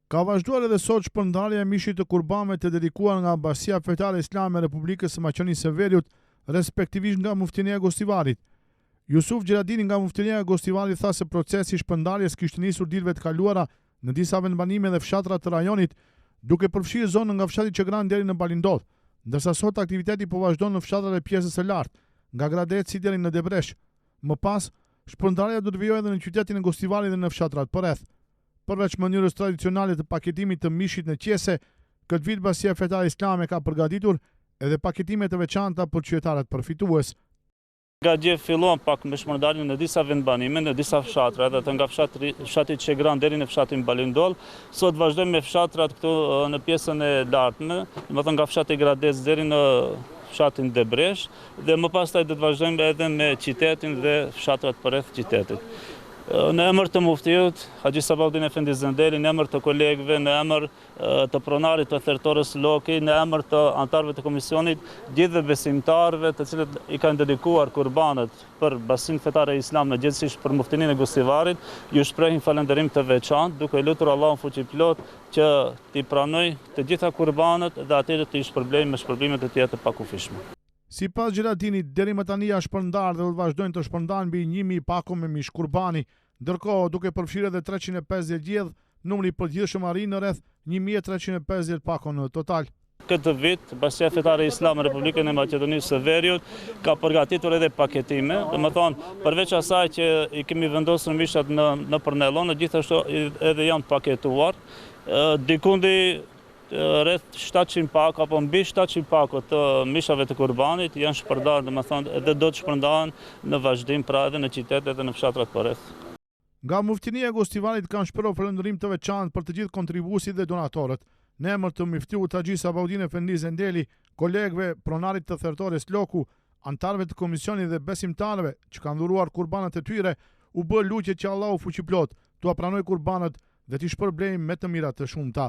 Ka vazhduar edhe sot shpërndarja e mishit të kurbanëve të dedikuar nga Ambasia Fetare Islame e Republikës së Maqedonisë së Veriut, respektivisht nga Muftinia e Gostivarit. Jusuf Gjeladini nga Muftinia e Gostivarit tha se procesi i shpërndarjes kishte nisur ditëve të kaluara në disa vendbanime dhe fshatra të rajonit, duke përfshirë zonën nga fshati Çegran deri në Balindodh, ndërsa sot aktiviteti po vazhdon në fshatrat e pjesës së lartë, nga Gradeci deri në Debresh. Më pas, shpërndarja do të vijojë edhe në qytetin e Gostivarit dhe në fshatrat përreth. Përveç mënyrës tradicionale të paketimit të mishit në qese, këtë vit Ambasia Fetare Islame ka përgatitur edhe paketime të veçanta për qytetarët përfitues. Nga dje fillon pak me shpërndarjen në disa vendbanime, në disa fshatra, edhe nga fshati Çegran deri në fshatin Balindodh. Sot vazhdojmë me fshatrat këtu në pjesën e lartme, domethënë nga fshati Gradec deri në fshatin Debresh, dhe më pastaj do të vazhdojmë edhe me qytetin dhe fshatrat përreth qytetit. Në emër të muftiut, Haxhi Sabahuddin Efendi Zendeli, në emër të kolegëve, në emër të pronarit të thertorës Loki, në emër të antarëve të komisionit, gjithë dhe besimtarëve të cilët i kanë dedikuar kurbanët për Basinë Fetare Islame, gjithsesi për Muftininë e Gostivarit, ju shprehin falënderim të veçantë, duke lutur Allahun fuqiplot që t'i pranoj të gjitha kurbanët dhe atyre të i shpërblejë me shpërblime të tjera të pakufishme. Sipas Gjeladinit, deri më tani janë shpërndarë dhe do të vazhdojnë të shpërndajnë mbi 1000 pako me mish kurbani, ndërkohë duke përfshirë edhe 350 gjedh, numri i përgjithshëm arrin në rreth 1350 pako në total. Këtë vit, Ambasia Fetare Islame e Republikën e Maqedonisë së Veriut ka përgatitur edhe paketime, domethënë përveç asaj që i kemi vendosur mishat në Përnellon, gjithashtu edhe janë paketuar. Dikundi rreth 700 pako apo mbi 700 pako të mishave të kurbanit janë shpërndarë, domethënë edhe do të shpërndahen në vazhdim pra edhe në qytet edhe në fshatrat përreth. Nga Muftinia e Gostivarit kanë shprehur falënderim të veçantë për të gjithë kontribuesit dhe donatorët. Në emër të muftiut Haxhi Sabahuddin Efendi Zendeli, kolegëve, pronarit të thertores Loku, antarëve të komisionit dhe besimtarëve që kanë dhuruar kurbanët e tyre, u bë lutje që Allahu fuqiplot t'u pranojë kurbanët dhe t'i shpërblejë me të mirat të shumta.